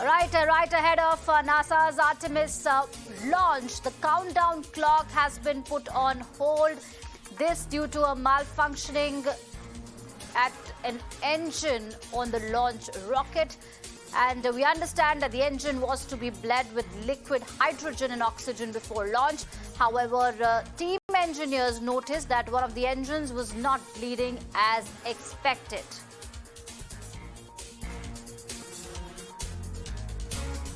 Right ahead of NASA's Artemis launch, the countdown clock has been put on hold. This due to a malfunctioning at an engine on the launch rocket. And we understand that the engine was to be bled with liquid hydrogen and oxygen before launch. However, team engineers noticed that one of the engines was not bleeding as expected.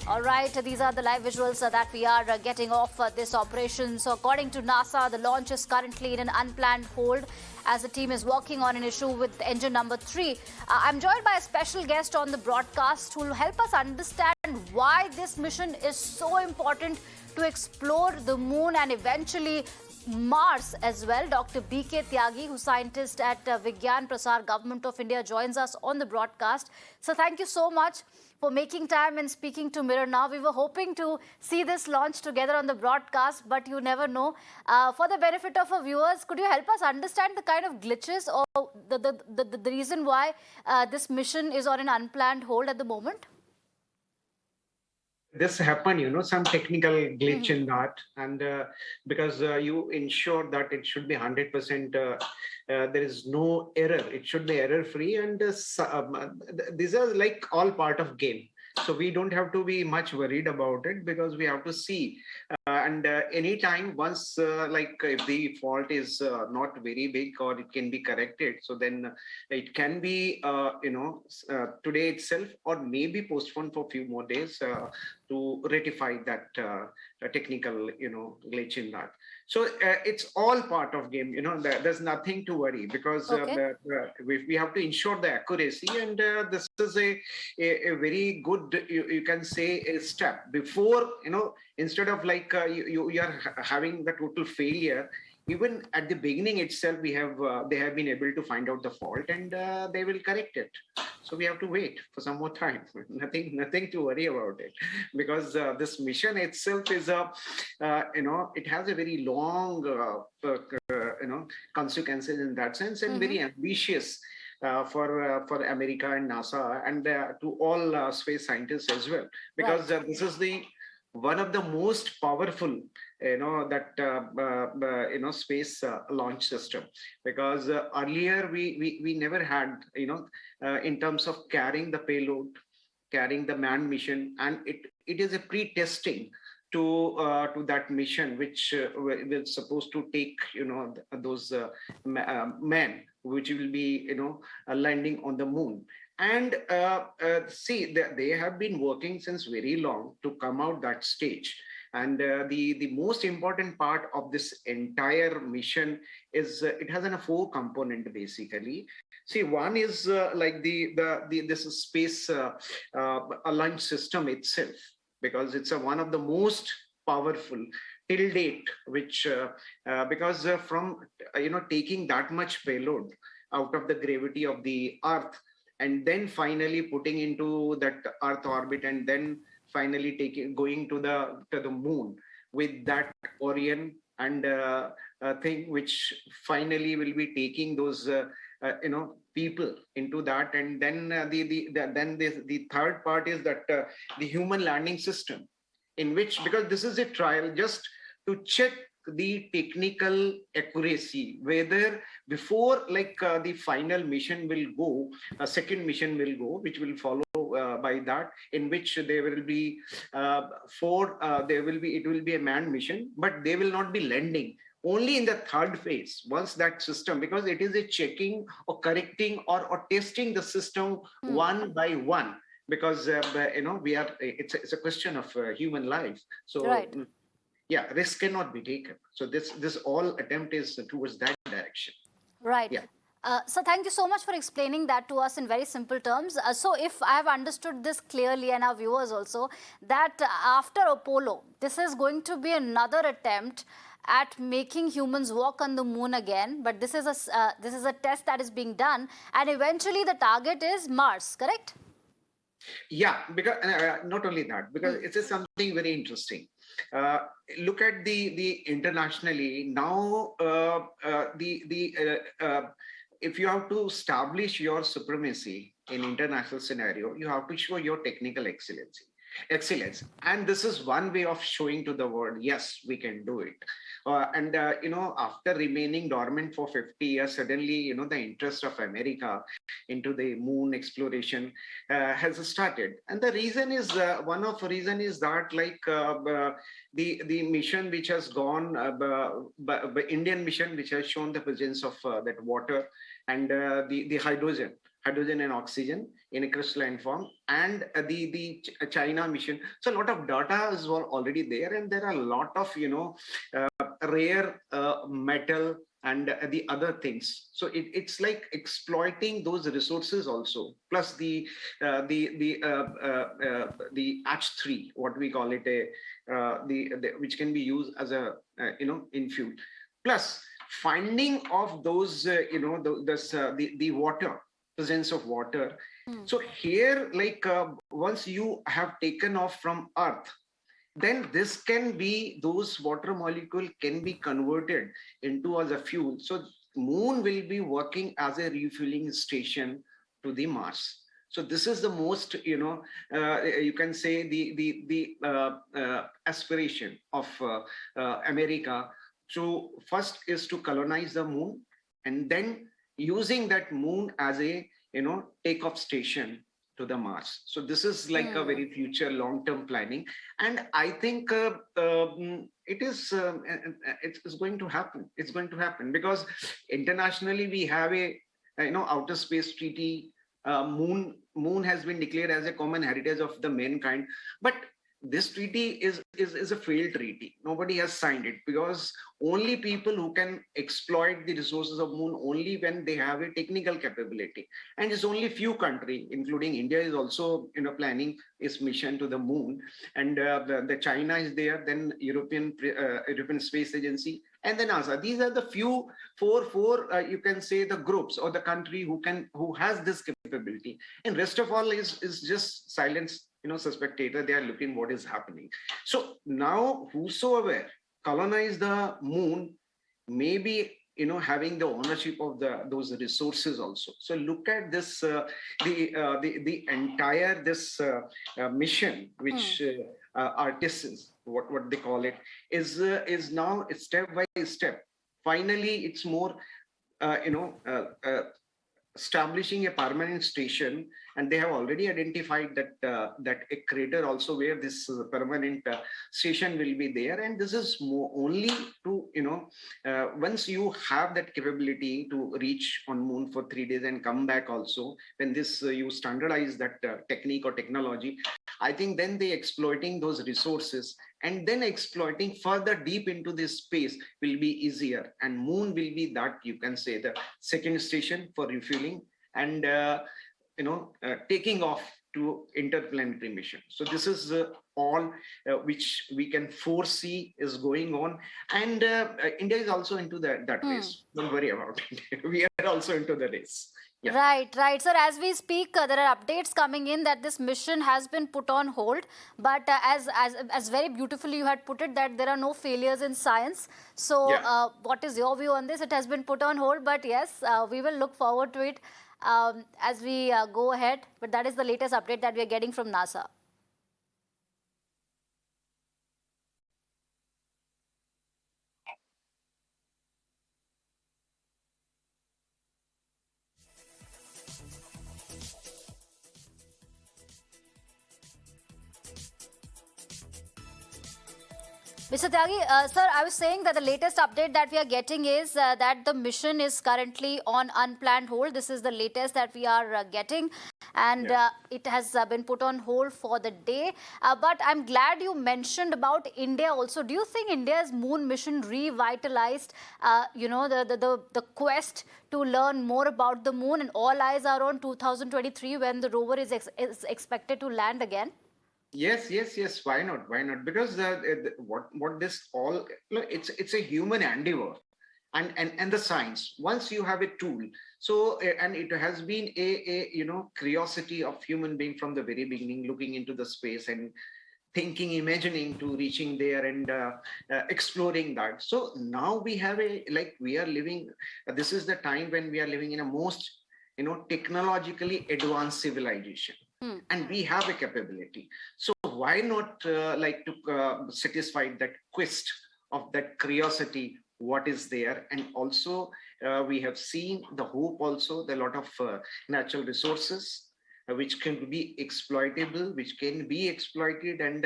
All right, these are the live visuals that we are getting off this operation. So according to NASA, the launch is currently in an unplanned hold as the team is working on an issue with engine number 3. I'm joined by a special guest on the broadcast who will help us understand why this mission is so important to explore the moon and eventually Mars as well. Dr. B.K. Tyagi, who's scientist at Vigyan Prasar Government of India, joins us on the broadcast. So thank you so much for making time and speaking to Mirror Now. We were hoping to see this launch together on the broadcast, but you never know. For the benefit of our viewers, could you help us understand the kind of glitches or the reason why this mission is on an unplanned hold at the moment? This happened, some technical glitch in that, and because you ensure that it should be 100%, there is no error. It should be error-free, and these are like all part of game. So we don't have to be much worried about it because we have to see. And anytime once, if the fault is not very big or it can be corrected, so then it can be, today itself or maybe postponed for a few more days to rectify that technical, glitch in that. So it's all part of game, there's nothing to worry because we have to ensure the accuracy, and this is a very good, you can say, a step before, instead of like you are having the total failure. Even at the beginning itself, they have been able to find out the fault, and they will correct it. So we have to wait for some more time. Nothing to worry about it, because this mission itself is it has a very long, consequences in that sense, and very ambitious for America and NASA and to all space scientists as well, because this is one of the most powerful space launch system, because earlier we never had in terms of carrying the payload, carrying the manned mission, and it is a pre-testing to that mission which was supposed to take those men which will be landing on the moon. And see, they have been working since very long to come out that stage. And the most important part of this entire mission is it has a 4 component basically. See, one is like this space launch system itself, because it's one of the most powerful till date, which because from taking that much payload out of the gravity of the Earth, and then finally putting into that Earth orbit, and then finally going to the moon with that Orion and thing, which finally will be taking those people into that. And then the third part is that the human landing system, in which, because this is a trial just to check the technical accuracy, whether before the final mission will go, a second mission will go, which will follow by that, in which there will be it will be a manned mission, but they will not be landing. Only in the third phase, once that system, because it is a checking or correcting or testing the system one by one, because it's a question of human life. So yeah, risk cannot be taken. So this all attempt is towards that direction. Right. Yeah. So thank you so much for explaining that to us in very simple terms. So if I have understood this clearly, and our viewers also, that after Apollo, this is going to be another attempt at making humans walk on the moon again. But this is a test that is being done, and eventually the target is Mars, correct? Yeah, because not only that, because it is something very interesting. Look at the internationally now. If you have to establish your supremacy in international scenario, you have to show your technical excellency. Excellence. And this is one way of showing to the world, yes, we can do it. After remaining dormant for 50 years, suddenly, the interest of America into the moon exploration has started. And the reason is, one of the reason is that the mission which has gone, the Indian mission, which has shown the presence of that water and the hydrogen and oxygen in a crystalline form, and the China mission. So a lot of data is already there, and there are a lot of rare metal and the other things. So it's like exploiting those resources also, plus the H3, what we call it, which can be used as a in fuel, plus finding of those the water, presence of water. So here, once you have taken off from Earth, then this can be, those water molecule can be converted into as a fuel. So moon will be working as a refueling station to the Mars. So this is the most, you can say the aspiration of America. So first is to colonize the moon, and then using that moon as a takeoff station to the Mars. So this is like a very future long-term planning, and I think it's going to happen. It's going to happen because internationally we have a outer space treaty. Moon has been declared as a common heritage of the mankind, but this treaty is a failed treaty. Nobody has signed it because only people who can exploit the resources of moon only when they have a technical capability. And it's only few countries, including India, is also planning its mission to the moon. And the China is there, then European Space Agency, and then NASA. These are the few four you can say the groups or the country who has this capability. And rest of all is just silence. Spectator, they are looking what is happening. So now whosoever colonize the moon may be having the ownership of those resources also. So look at this the entire this mission which Artemis, what they call it, is now step by step. Finally it's more establishing a permanent station, and they have already identified that a crater also where this permanent station will be there. And this is more only to once you have that capability to reach on moon for 3 days and come back also, when this you standardize that technique or technology, I think then they exploiting those resources and then exploiting further deep into this space will be easier. And moon will be that, you can say, the second station for refueling and taking off to interplanetary mission. So this is all which we can foresee is going on. And India is also into that race. Don't worry about it. We are also into the race. Yeah. Right. Sir, as we speak, there are updates coming in that this mission has been put on hold. But as very beautifully you had put it, that there are no failures in science. So what is your view on this? It has been put on hold, but yes, we will look forward to it as we go ahead. But that is the latest update that we are getting from NASA. Mr. Tyagi, sir, I was saying that the latest update that we are getting is that the mission is currently on unplanned hold. This is the latest that we are getting, and it has been put on hold for the day. But I'm glad you mentioned about India also. Do you think India's moon mission revitalized, the quest to learn more about the moon, and all eyes are on 2023 when the rover is expected to land again? Yes. Why not? Why not? Because what this all, it's a human endeavor, and the science. Once you have a tool, so and it has been a curiosity of human being from the very beginning, looking into the space and thinking, imagining to reaching there and exploring that. So now we have we are living. This is the time when we are living in a most technologically advanced civilization. and we have a capability. So why not satisfy that quest of that curiosity, what is there? And also we have seen the hope also, the lot of natural resources which can be exploitable, which can be exploited, and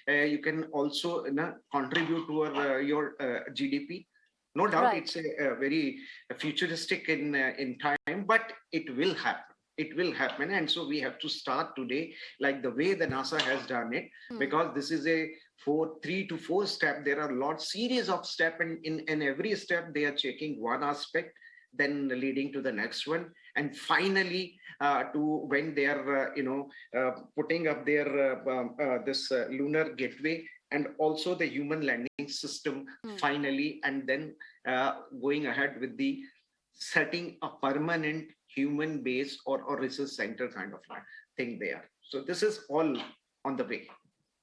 you can also contribute to your GDP. No doubt, Right. it's a very futuristic in time, but it will happen. It will happen, and so we have to start today, like the way the NASA has done it, because this is a 3 to 4 step. There are a lot series of step, and in every step they are checking one aspect, then leading to the next one, and finally to when they are putting up their this lunar gateway, and also the human landing system finally, and then going ahead with the setting a permanent human base or research center kind of thing there. So this is all on the way.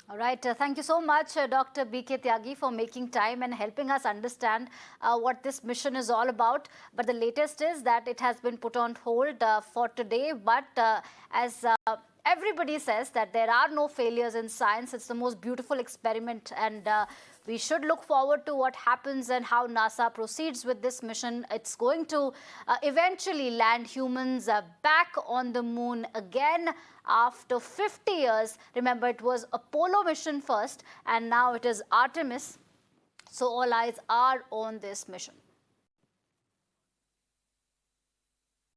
All right. Thank you so much, Dr. B.K. Tyagi, for making time and helping us understand what this mission is all about. But the latest is that it has been put on hold for today. But as everybody says that there are no failures in science, it's the most beautiful experiment, and we should look forward to what happens and how NASA proceeds with this mission. It's going to eventually land humans back on the moon again after 50 years. Remember, it was Apollo mission first, and now it is Artemis. So all eyes are on this mission.